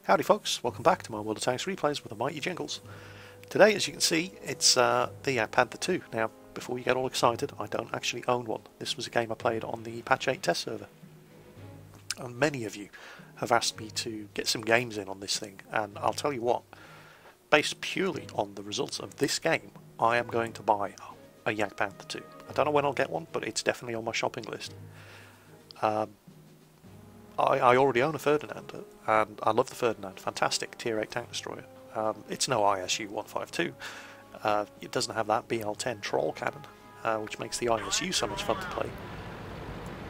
Howdy folks, welcome back to my World of Tanks replays with the mighty Jingles. Today, as you can see, it's the Jagdpanther II. Now, before you get all excited, I don't actually own one. This was a game I played on the Patch 8 test server. And many of you have asked me to get some games in on this thing, and I'll tell you what, based purely on the results of this game, I am going to buy a Jagdpanther II. I don't know when I'll get one, but it's definitely on my shopping list. I already own a Ferdinand, and I love the Ferdinand. Fantastic Tier 8 tank destroyer. It's no ISU 152. It doesn't have that BL-10 troll cannon, which makes the ISU so much fun to play.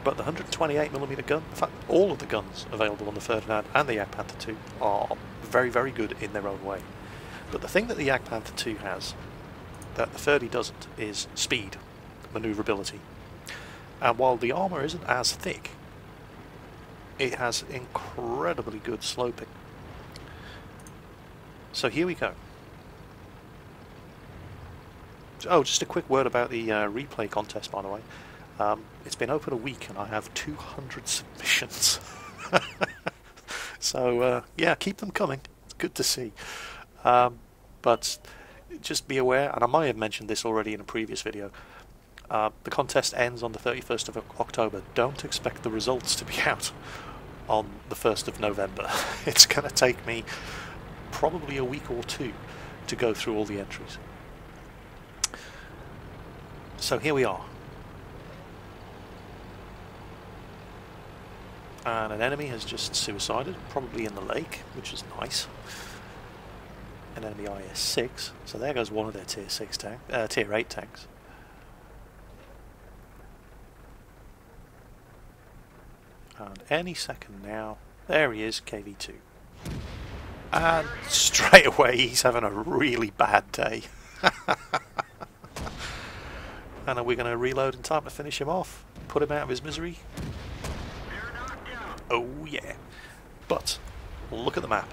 But the 128mm gun, in fact, all of the guns available on the Ferdinand and the Jagdpanther II are very, very good in their own way. But the thing that the Jagdpanther II has that the Ferdy doesn't is speed, manoeuvrability. And while the armour isn't as thick, it has incredibly good sloping. So here we go. Oh, just a quick word about the replay contest, by the way. It's been open a week and I have 200 submissions. So yeah, keep them coming. It's good to see. But just be aware, and I might have mentioned this already in a previous video, the contest ends on the 31st of October. Don't expect the results to be out on the 1st of November. It's going to take me probably a week or two to go through all the entries. So here we are. And an enemy has just suicided, probably in the lake, which is nice. An enemy IS-6, so there goes one of their Tier 6 tank, Tier 8 tanks. And any second now, there he is, KV2. And straight away he's having a really bad day. And are we going to reload in time to finish him off? Put him out of his misery? Oh yeah. But, look at the map.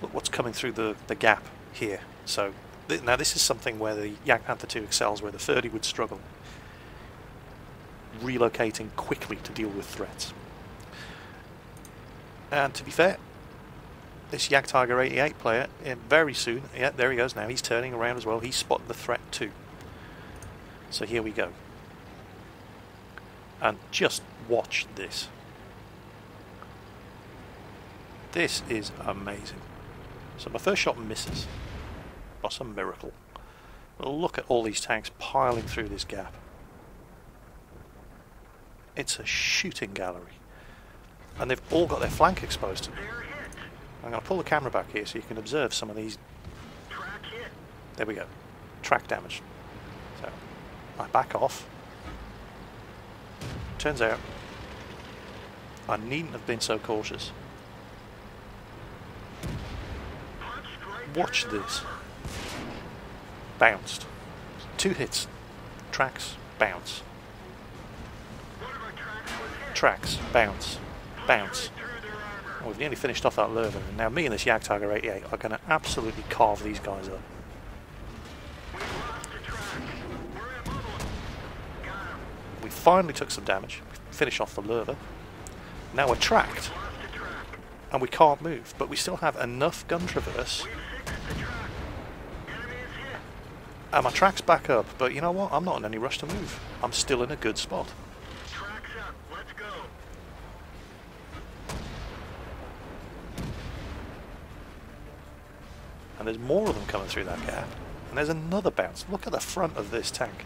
Look what's coming through the gap here. So, now this is something where the Jagdpanther II excels, where the Ferdy would struggle. Relocating quickly to deal with threats. And to be fair, this Jagdtiger 88 player, very soon, yeah, there he goes now, he's turning around as well, he's spotted the threat too. So here we go. And just watch this. This is amazing. So my first shot misses. That's a miracle. But look at all these tanks piling through this gap. It's a shooting gallery. And they've all got their flank exposed to them. I'm going to pull the camera back here so you can observe some of these. There we go. Track damage. So, I back off. Turns out, I needn't have been so cautious. Watch this. Bounced. 2 hits. Tracks, bounce. Tracks, bounce, bounce. Oh, we've nearly finished off that lurver, and now me and this Jagdtiger 88 are going to absolutely carve these guys up. We finally took some damage, finish off the lurver. Now we're tracked, and we can't move, but we still have enough gun traverse. And my track's back up, but you know what? I'm not in any rush to move. I'm still in a good spot. And there's more of them coming through that gap. And there's another bounce. Look at the front of this tank.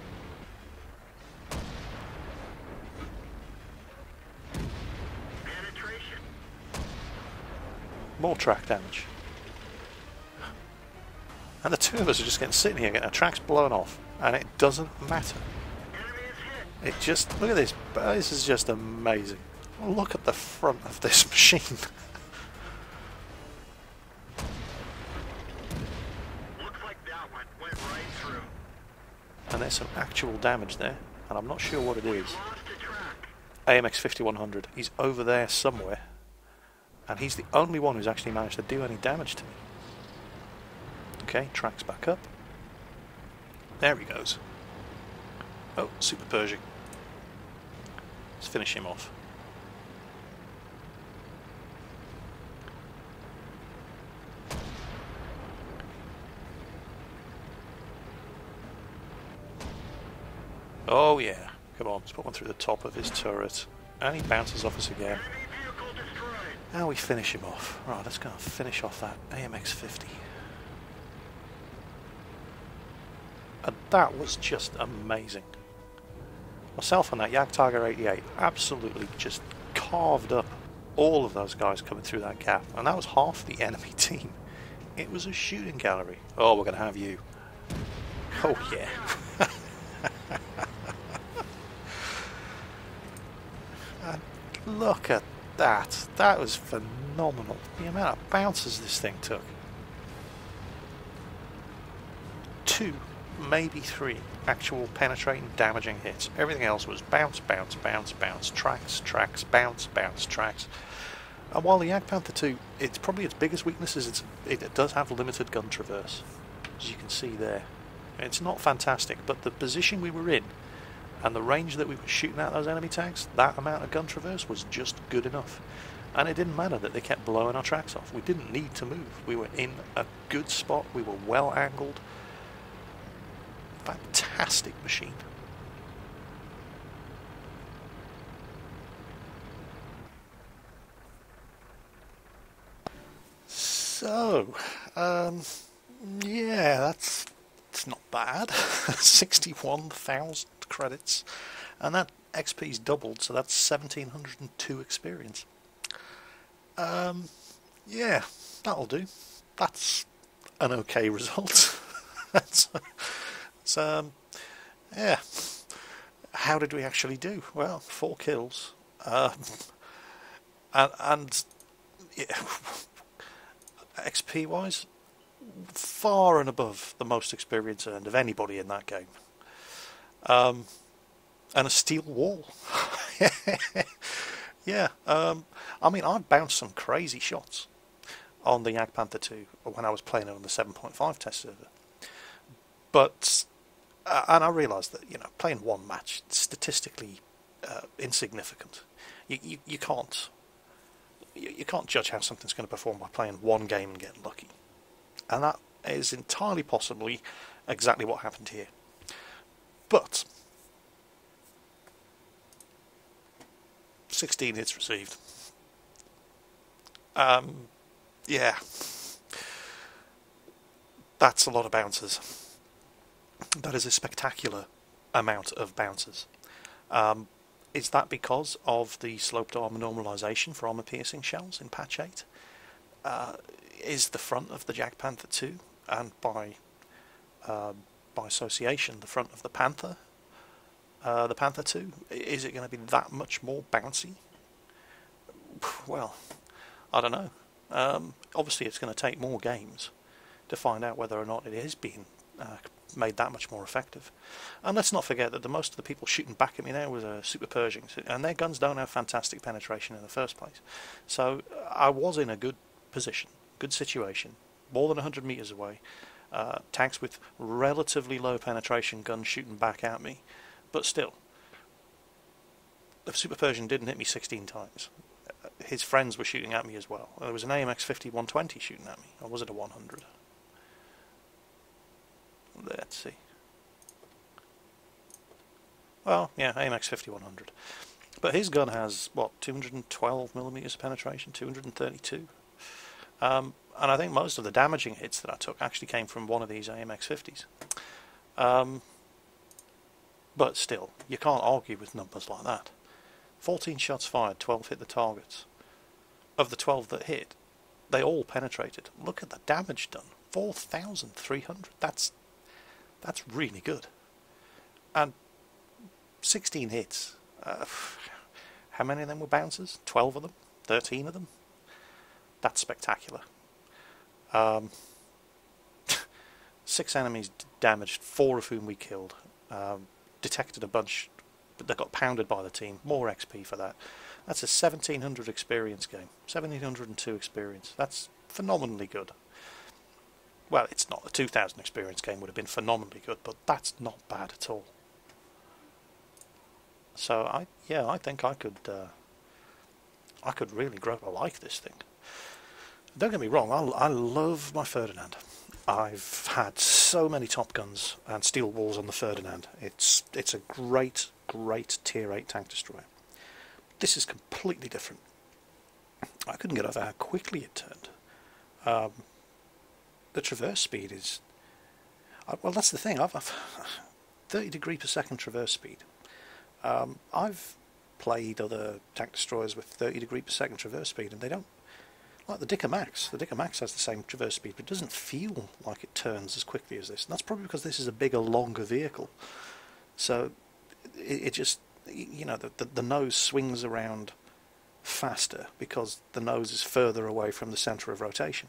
More track damage. And the two of us are just sitting here getting our tracks blown off. And it doesn't matter. It just, look at this. This is just amazing. Look at the front of this machine. And there's some actual damage there, and I'm not sure what it is. AMX 5100, he's over there somewhere, and he's the only one who's actually managed to do any damage to me. Okay, tracks back up. There he goes. Oh, Super Pershing. Let's finish him off. Oh yeah, come on, let's put one through the top of his turret. And he bounces off us again. Now we finish him off. Right, let's go and finish off that AMX-50. And that was just amazing. Myself and that Jagdpanther 88 absolutely just carved up all of those guys coming through that gap. And that was half the enemy team. It was a shooting gallery. Oh, we're going to have you. Oh yeah. And look at that. That was phenomenal. The amount of bounces this thing took. 2, maybe 3 actual penetrating, damaging hits. Everything else was bounce, bounce, bounce, bounce, tracks, tracks, bounce, bounce, tracks. And while the Jagdpanther II, it's probably its biggest weakness is it does have limited gun traverse, as you can see there. It's not fantastic, but the position we were in and the range that we were shooting at those enemy tanks, that amount of gun traverse was just good enough. And it didn't matter that they kept blowing our tracks off. We didn't need to move. We were in a good spot. We were well angled. Fantastic machine. So, yeah, it's not bad. 61,000 credits, and that XP's doubled, so that's 1,702 experience. Yeah, that'll do. That's an okay result. Yeah. How did we actually do? Well, 4 kills, and yeah, XP wise, far and above the most experience earned of anybody in that game. And a steel wall. Yeah. I mean, I've bounced some crazy shots on the Jagdpanther II when I was playing it on the 7.5 test server. But and I realised that, you know, playing one match statistically insignificant. You can't judge how something's going to perform by playing one game and getting lucky, and that is entirely possibly exactly what happened here. But 16 hits received. Yeah, that's a lot of bounces. That is a spectacular amount of bounces. Is that because of the sloped armor normalization for armor piercing shells in patch 8? Is the front of the Jagdpanther II, and by association the front of the Panther II, is it going to be that much more bouncy? Well, I don't know. Obviously it's going to take more games to find out whether or not it is being made that much more effective. And let's not forget that the most of the people shooting back at me now was Super Pershings, and their guns don't have fantastic penetration in the first place. So I was in a good position, good situation, more than 100 meters away, tanks with relatively low penetration guns shooting back at me, but still, the Super Pershing didn't hit me 16 times. His friends were shooting at me as well. There was an AMX-50 120 shooting at me, or was it a 100? Let's see. Well, yeah, AMX-50 100. But his gun has, what, 212 millimeters of penetration, 232. And I think most of the damaging hits that I took actually came from one of these AMX-50s. But still, you can't argue with numbers like that. 14 shots fired, 12 hit the targets. Of the 12 that hit, they all penetrated. Look at the damage done. 4,300. That's really good. And 16 hits. How many of them were bouncers? 12 of them? 13 of them? That's spectacular. 6 enemies damaged, 4 of whom we killed. Detected a bunch that got pounded by the team. More XP for that. That's a 1,700 experience game. 1,702 experience. That's phenomenally good. Well, it's not. A 2,000 experience game would have been phenomenally good, but that's not bad at all. So I think I could really grow to like this thing. Don't get me wrong, I love my Ferdinand. I've had so many Top Guns and Steel Walls on the Ferdinand. It's a great Tier 8 tank destroyer. This is completely different. I couldn't get over how quickly it turned. The traverse speed is... well, that's the thing. I've 30 degree per second traverse speed. I've played other tank destroyers with 30 degree per second traverse speed, and they don't... Like the Dicker Max. The Dicker Max has the same traverse speed, but it doesn't feel like it turns as quickly as this. And that's probably because this is a bigger, longer vehicle. So it just... You know, the nose swings around faster because the nose is further away from the centre of rotation.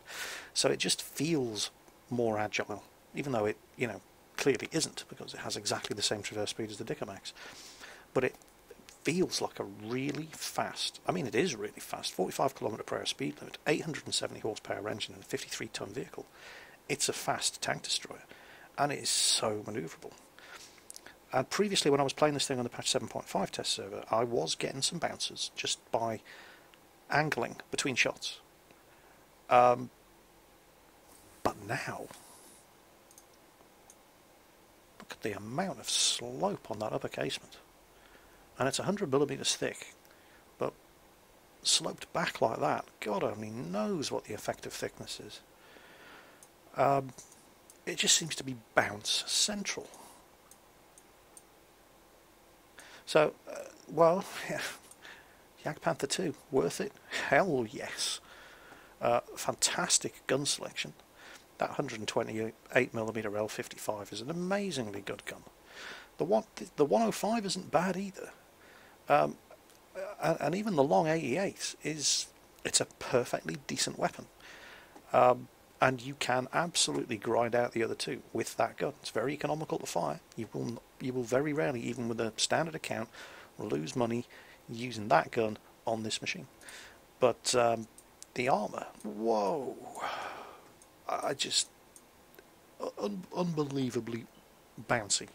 So it just feels more agile, even though it, you know, clearly isn't, because it has exactly the same traverse speed as the Dicker Max. But it feels like a really fast, I mean it is really fast, 45 km/h speed limit, 870 horsepower engine and a 53 tonne vehicle. It's a fast tank destroyer, and it is so manoeuvrable. And previously, when I was playing this thing on the patch 7.5 test server, I was getting some bounces just by angling between shots. But now, look at the amount of slope on that upper casement. And it's 100mm thick, but sloped back like that, God only knows what the effective thickness is. It just seems to be bounce central. So, well, yeah, Jagdpanther II, worth it? Hell yes. Fantastic gun selection. That 128mm L55 is an amazingly good gun. The 105 isn't bad either. And even the long 88 it's a perfectly decent weapon. And you can absolutely grind out the other two with that gun. It's very economical to fire. You will very rarely, even with a standard account, lose money using that gun on this machine. But the armour, whoa! I just unbelievably bouncy.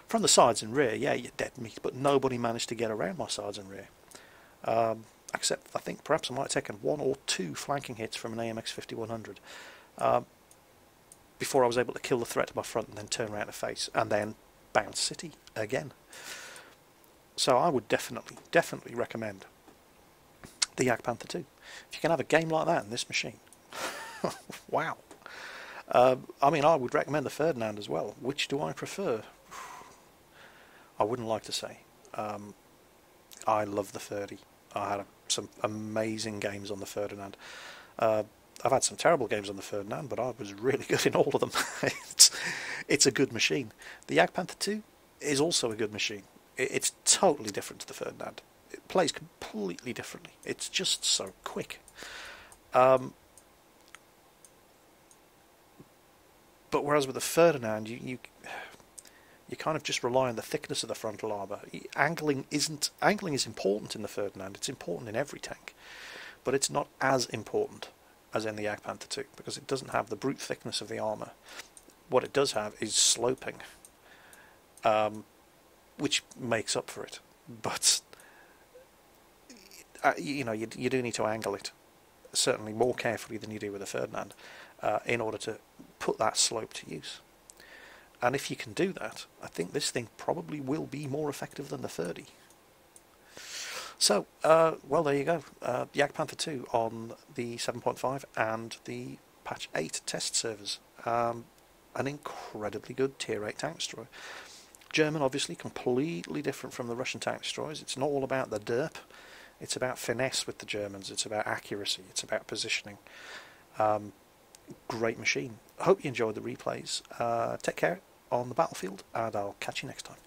From the sides and rear, yeah, you're dead meat, but nobody managed to get around my sides and rear. Except, I think, perhaps I might have taken 1 or 2 flanking hits from an AMX 5100 before I was able to kill the threat to my front and then turn around to face, and then bounce city again. So I would definitely recommend the Jagdpanther II. If you can have a game like that in this machine, wow. I mean, I would recommend the Ferdinand as well. Which do I prefer? I wouldn't like to say. I love the 30. I had some amazing games on the Ferdinand. I've had some terrible games on the Ferdinand, but I was really good in all of them. It's a good machine. The Jagdpanther II is also a good machine. It's totally different to the Ferdinand. It plays completely differently. It's just so quick. But whereas with the Ferdinand, you kind of just rely on the thickness of the frontal armour. Angling is important in the Ferdinand. It's important in every tank, but it's not as important as in the Jagdpanther II because it doesn't have the brute thickness of the armour. What it does have is sloping, which makes up for it. But you know, you do need to angle it certainly more carefully than you do with the Ferdinand in order to put that slope to use. And if you can do that, I think this thing probably will be more effective than the 30. So, well, there you go. Jagdpanther II on the 7.5 and the patch 8 test servers. An incredibly good tier 8 tank destroyer. German, obviously, completely different from the Russian tank destroyers. It's not all about the derp. It's about finesse with the Germans. It's about accuracy. It's about positioning. Great machine. I hope you enjoyed the replays. Take care on the battlefield, and I'll catch you next time.